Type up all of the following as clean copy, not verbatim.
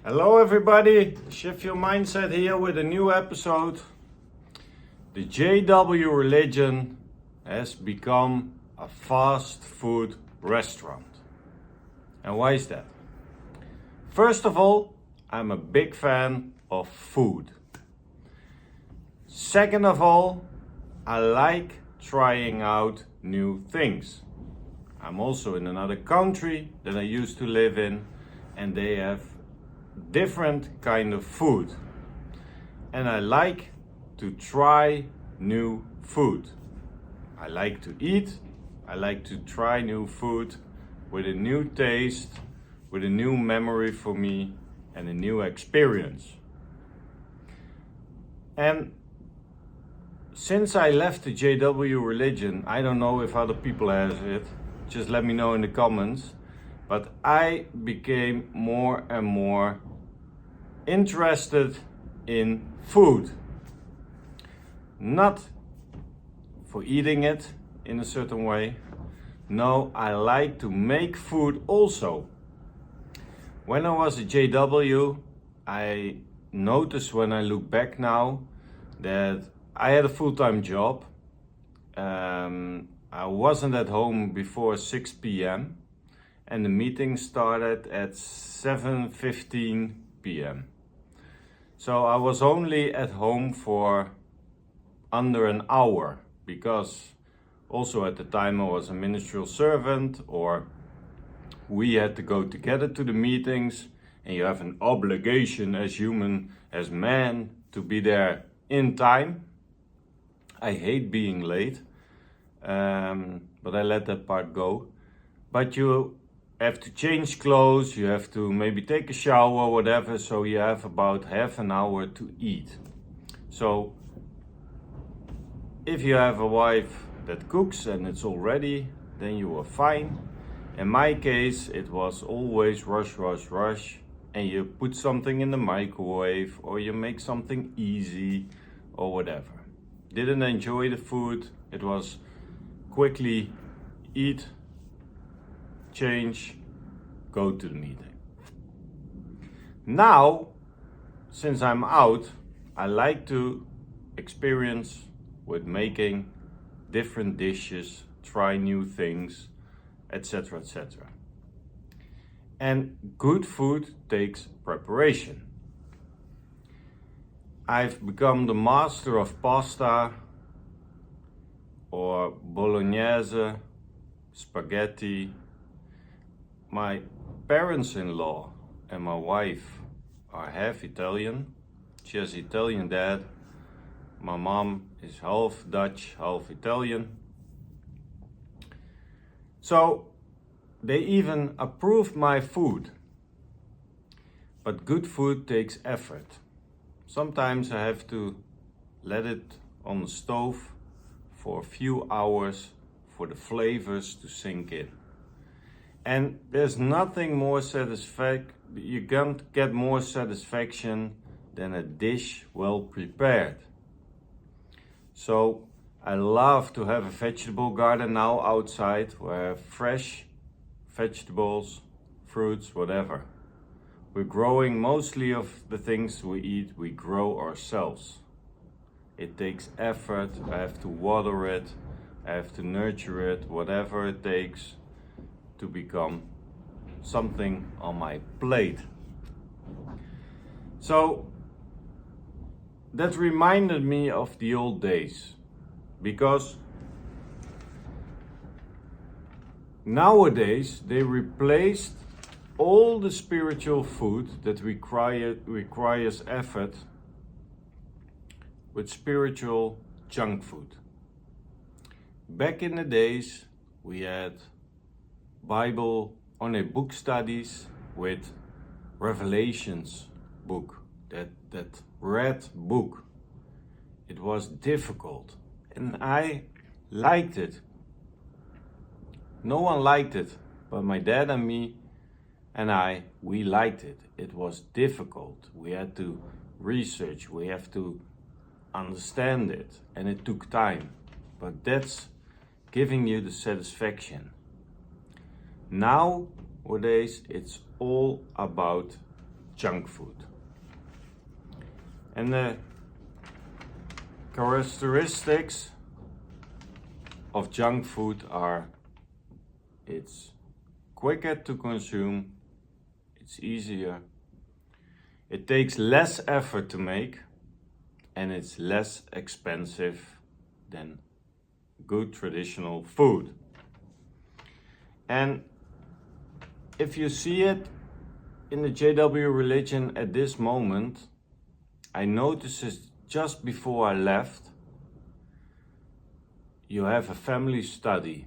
Hello everybody, Shift Your Mindset here with a new episode. The JW religion has become a fast food restaurant. And why is that? First of all, I'm a big fan of food. Second of all, I like trying out new things. I'm also in another country that I used to live in, and they have different kind of food, and I like to try new food. I like to eat, I like to try new food with a new taste, with a new memory for me and a new experience. And since I left the JW religion, I don't know if other people have it, just let me know in the comments, but I became more and more interested in food. Not for eating it in a certain way. No, I like to make food also. When I was at JW, I noticed when I look back now that I had a full-time job. I wasn't at home before 6 p.m. and the meeting started at 7:15 p.m. So I was only at home for under an hour, because also at the time I was a ministerial servant, or we had to go together to the meetings, and you have an obligation as human, as man, to be there in time. I hate being late, but I let that part go. But you have to change clothes, you have to maybe take a shower, whatever, so you have about half an hour to eat. So if you have a wife that cooks and it's all ready, then you are fine. In my case, it was always rush, and you put something in the microwave, or you make something easy, or whatever. Didn't enjoy the food, it was quickly eat, change, go to the meeting. Now, since I'm out, I like to experience with making different dishes, try new things, etc., etc. And good food takes preparation. I've become the master of pasta or bolognese, spaghetti. My parents-in-law and my wife are half Italian. She has Italian dad. My mom is half Dutch, half Italian. So they even approved my food. But good food takes effort. Sometimes I have to let it on the stove for a few hours for the flavors to sink in. And there's nothing more you can't get more satisfaction than a dish well prepared. So I love to have a vegetable garden now outside, where I have fresh vegetables, fruits, whatever. We're growing mostly of the things we eat, we grow ourselves. It takes effort, I have to water it, I have to nurture it, whatever it takes to become something on my plate. So that reminded me of the old days, because nowadays they replaced all the spiritual food that requires effort with spiritual junk food. Back in the days we had Bible on a book studies with Revelations book, that red book. It was difficult and I liked it. No one liked it, but my dad and me and we liked it. It was difficult. We had to research, we have to understand it, and it took time. But that's giving you the satisfaction. Nowadays, it's all about junk food. And the characteristics of junk food are: it's quicker to consume, it's easier, it takes less effort to make, and it's less expensive than good traditional food. And if you see it in the JW religion at this moment, I noticed it just before I left. You have a family study,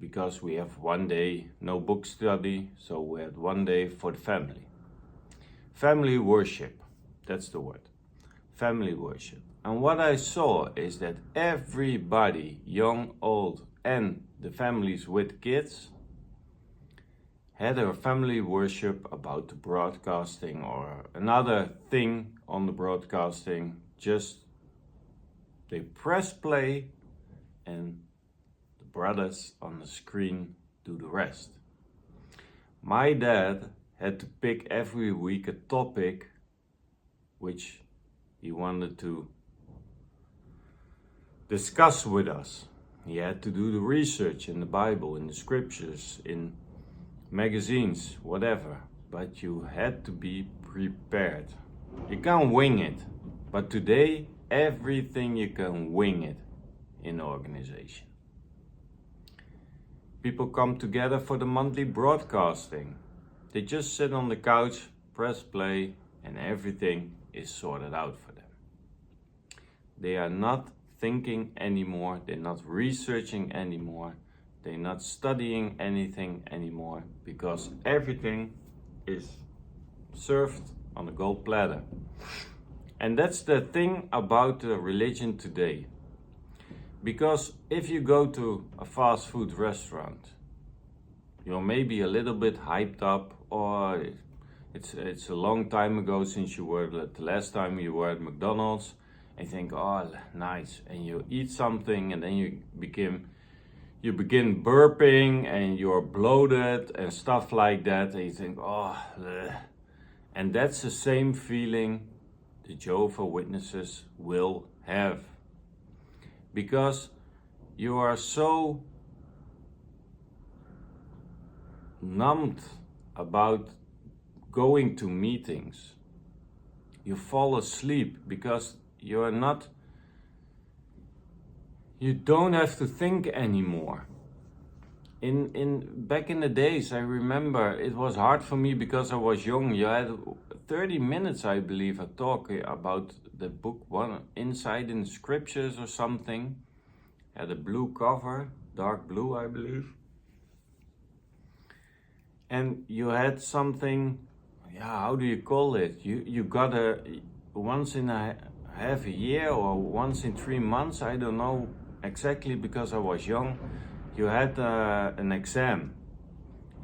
because we have one day no book study, so we had one day for the family. Family worship, that's the word. Family worship. And what I saw is that everybody, young, old, and the families with kids, had a family worship about the broadcasting or another thing on the broadcasting. Just they press play and the brothers on the screen do the rest. My dad had to pick every week a topic which he wanted to discuss with us. He had to do the research in the Bible, in the scriptures, in magazines, whatever. But you had to be prepared. You can't wing it. But today, everything you can wing it in the organization. People come together for the monthly broadcasting. They just sit on the couch, press play, and everything is sorted out for them. They are not thinking anymore, they're not researching anymore, they're not studying anything anymore, because everything is served on a gold platter. And that's the thing about the religion today. Because if you go to a fast food restaurant, you're maybe a little bit hyped up, or it's a long time ago since you were, the last time you were at McDonald's, and you think, oh, nice, and you eat something, and then you begin burping, and you're bloated and stuff like that, and you think, oh, bleh. And that's the same feeling the Jehovah Witnesses will have, because you are so numbed about going to meetings. You fall asleep because you don't have to think anymore. Back in the days, I remember it was hard for me because I was young. You had 30 minutes, I believe, a talk about the book, one Inside in the Scriptures or something. Had a blue cover, dark blue, I believe. And you had something, how do you call it? You got once in a half a year or once in 3 months, I don't know exactly because I was young, you had an exam.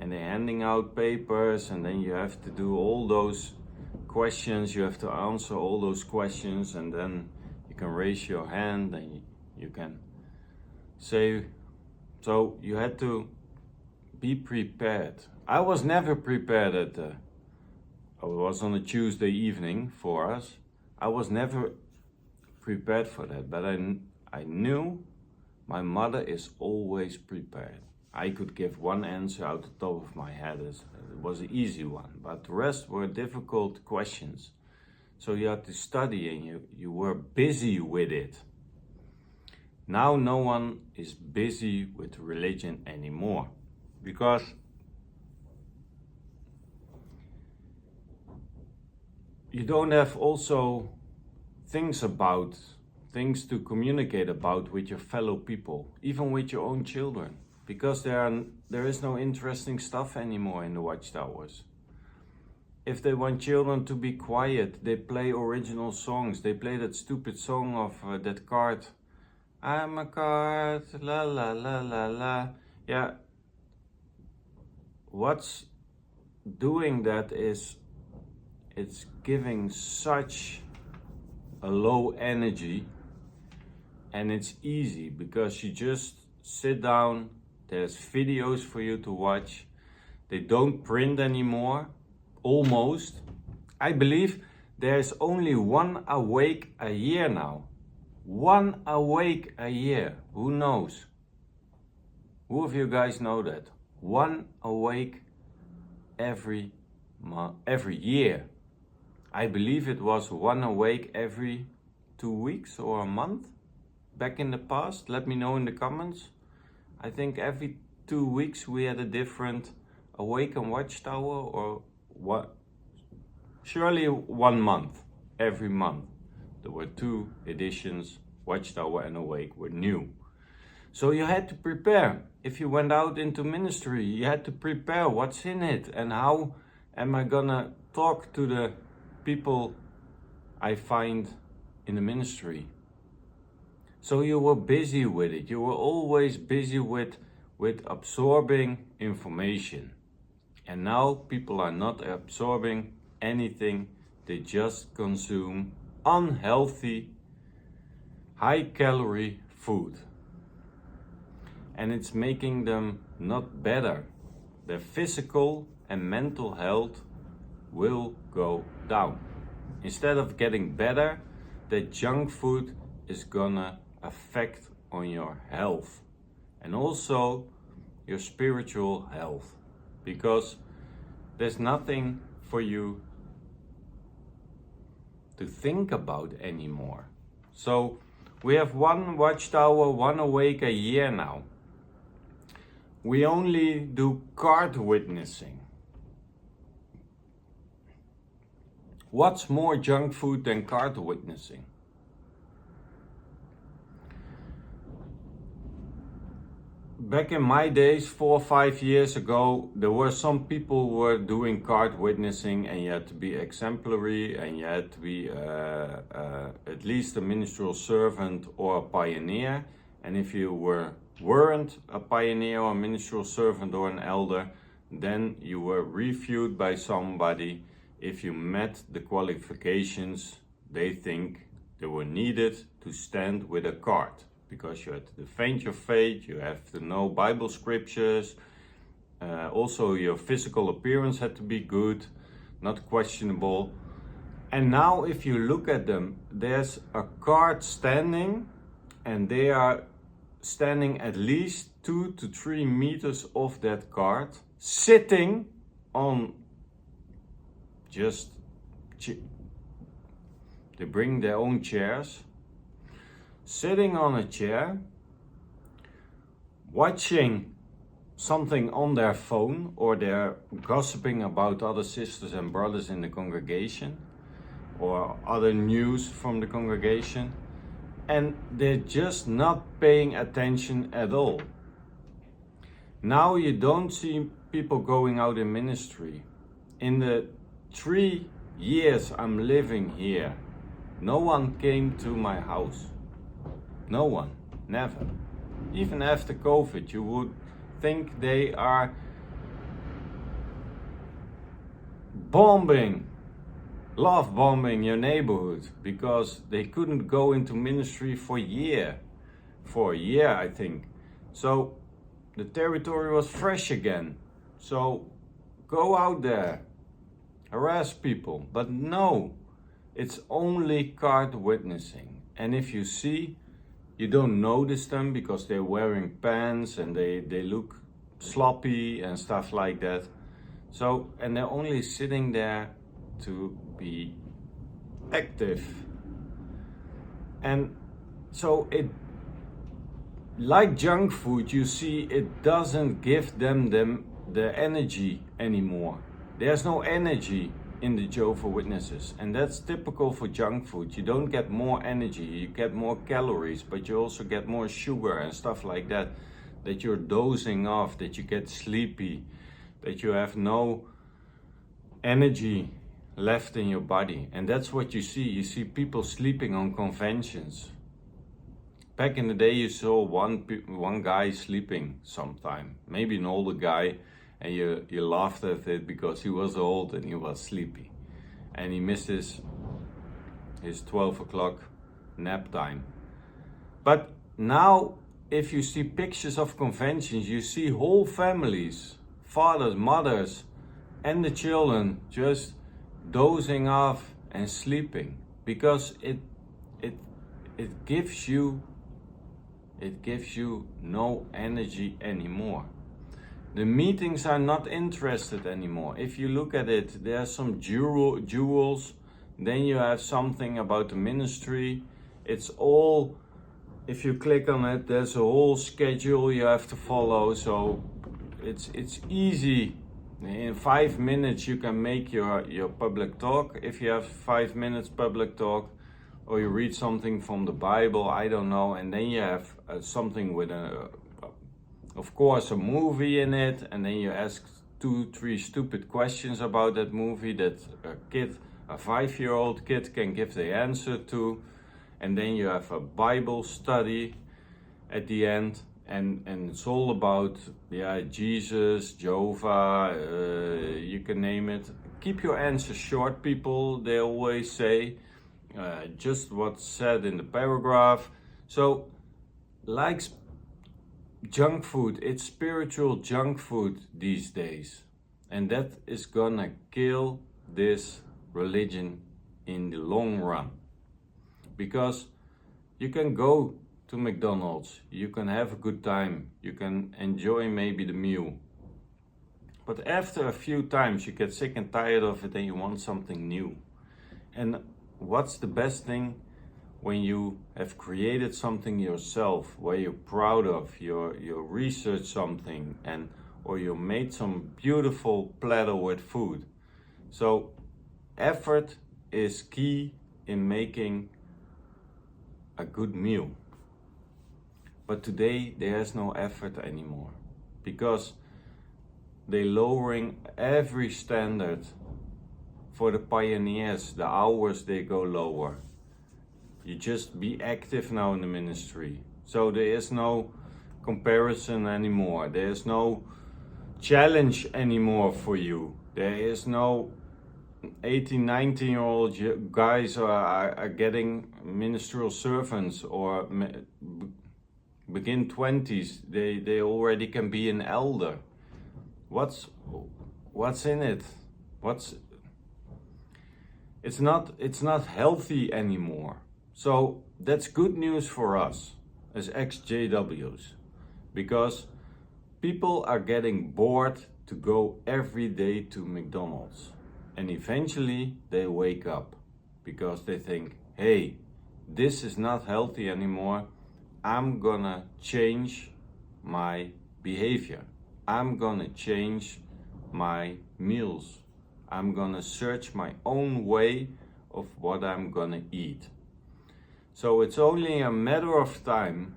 And they're handing out papers, and then you have to do all those questions, you have to answer all those questions, and then you can raise your hand and you can say. So you had to be prepared. I was never prepared it was on a Tuesday evening for us. I was never prepared for that, but I knew my mother is always prepared. I could give one answer out the top of my head. It was an easy one, but the rest were difficult questions. So you had to study, and you were busy with it. Now no one is busy with religion anymore, because you don't have also things to communicate about with your fellow people, even with your own children, because there is no interesting stuff anymore in the watchtowers. If they want children to be quiet, they play original songs. They play that stupid song of that card. I'm a card, la la la la la. Yeah. What's doing that is it's giving such a low energy, and it's easy because you just sit down, there's videos for you to watch. They don't print anymore, almost. I believe there's only one awake a year now. One awake a year. Who knows? Who of you guys know that? One awake every year. I believe it was one awake every 2 weeks or a month back in the past. Let me know in the comments. I think every 2 weeks we had a different awake and watchtower, or what? Surely 1 month. Every month there were 2 editions. Watchtower and awake were new. So you had to prepare. If you went out into ministry, you had to prepare what's in it and how am I gonna talk to the people I find in the ministry. So you were busy with it. You were always busy with absorbing information. And now people are not absorbing anything. They just consume unhealthy, high-calorie food. And it's making them not better. Their physical and mental health will go down. Instead of getting better, the junk food is gonna affect on your health and also your spiritual health, because there's nothing for you to think about anymore. So we have one watchtower, one awake a year now. We only do card witnessing. What's more junk food than card witnessing? Back in my days, 4 or 5 years ago, there were some people who were doing card witnessing, and you had to be exemplary, and you had to be at least a ministerial servant or a pioneer. And if you weren't a pioneer or a ministerial servant or an elder, then you were reviewed by somebody. If you met the qualifications they think they were needed to stand with a card, because you had to defend your faith, you have to know Bible scriptures, also your physical appearance had to be good, not questionable. And now if you look at them, there's a card standing, and they are standing at least 2 to 3 meters off that card, sitting on they bring their own chairs, sitting on a chair, watching something on their phone, or they're gossiping about other sisters and brothers in the congregation or other news from the congregation, and they're just not paying attention at all. Now you don't see people going out in ministry. In the 3 years I'm living here, no one came to my house. No one, never. Even after COVID, you would think they are love bombing your neighborhood, because they couldn't go into ministry for a year, I think. So the territory was fresh again. So go out there, harass people. But no, it's only card witnessing. And if you see, you don't notice them because they're wearing pants and they look sloppy and stuff like that. So, and they're only sitting there to be active. And so it, like junk food, you see, it doesn't give them the energy anymore. There's no energy in the Jehovah Witnesses, and that's typical for junk food. You don't get more energy, you get more calories, but you also get more sugar and stuff like that, that you're dozing off, that you get sleepy, that you have no energy left in your body. And that's what you see people sleeping on conventions. Back in the day you saw one guy sleeping sometime, maybe an older guy, and you laughed at it because he was old and he was sleepy and he missed his 12 o'clock nap time. But now if you see pictures of conventions, you see whole families, fathers, mothers and the children just dozing off and sleeping, because it gives you no energy anymore. The meetings are not interested anymore. If you look at it, there are some jewels, then you have something about the ministry. It's all, if you click on it, there's a whole schedule you have to follow. So it's easy. In 5 minutes you can make your public talk, if you have 5 minutes public talk, or you read something from the Bible, I don't know, and then you have something with of course a movie in it, and then you ask 2-3 stupid questions about that movie that a 5-year-old kid can give the answer to, and then you have a Bible study at the end, and it's all about Jesus, Jehovah, you can name it. Keep your answers short, people, they always say, just what's said in the paragraph. So like junk food, it's spiritual junk food these days, and that is gonna kill this religion in the long run. Because you can go to McDonald's, you can have a good time, you can enjoy maybe the meal, but after a few times you get sick and tired of it and you want something new. And what's the best thing? When you have created something yourself, where you're proud of, you research something, or you made some beautiful platter with food. So effort is key in making a good meal. But today there's no effort anymore, because they're lowering every standard for the pioneers. The hours they go lower. You just be active now in the ministry. So there is no comparison anymore. There is no challenge anymore for you. There is no 18, 19-year-old guys are getting ministerial servants, or begin 20s. They already can be an elder. What's in it? It's not healthy anymore. So that's good news for us as ex-JWs, because people are getting bored to go every day to McDonald's, and eventually they wake up because they think, hey, this is not healthy anymore. I'm gonna change my behavior. I'm gonna change my meals. I'm gonna search my own way of what I'm gonna eat. So it's only a matter of time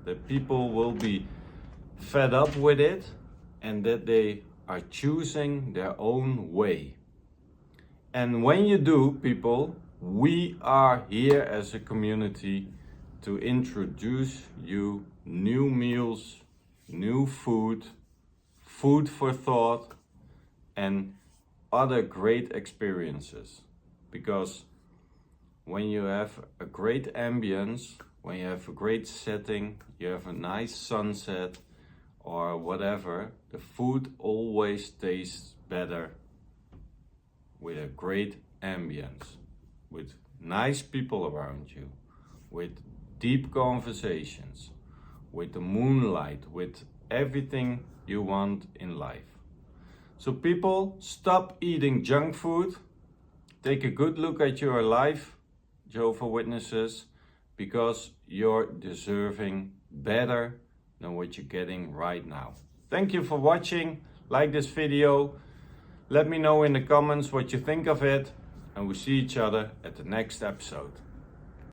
that people will be fed up with it, and that they are choosing their own way. And when you do, people, we are here as a community to introduce you new meals, new food for thought, and other great experiences. Because when you have a great ambience, when you have a great setting, you have a nice sunset or whatever, the food always tastes better with a great ambience, with nice people around you, with deep conversations, with the moonlight, with everything you want in life. So people, stop eating junk food. Take a good look at your life, Jehovah Witnesses, because you're deserving better than what you're getting right now. Thank you for watching. Like this video. Let me know in the comments what you think of it, and we'll see each other at the next episode.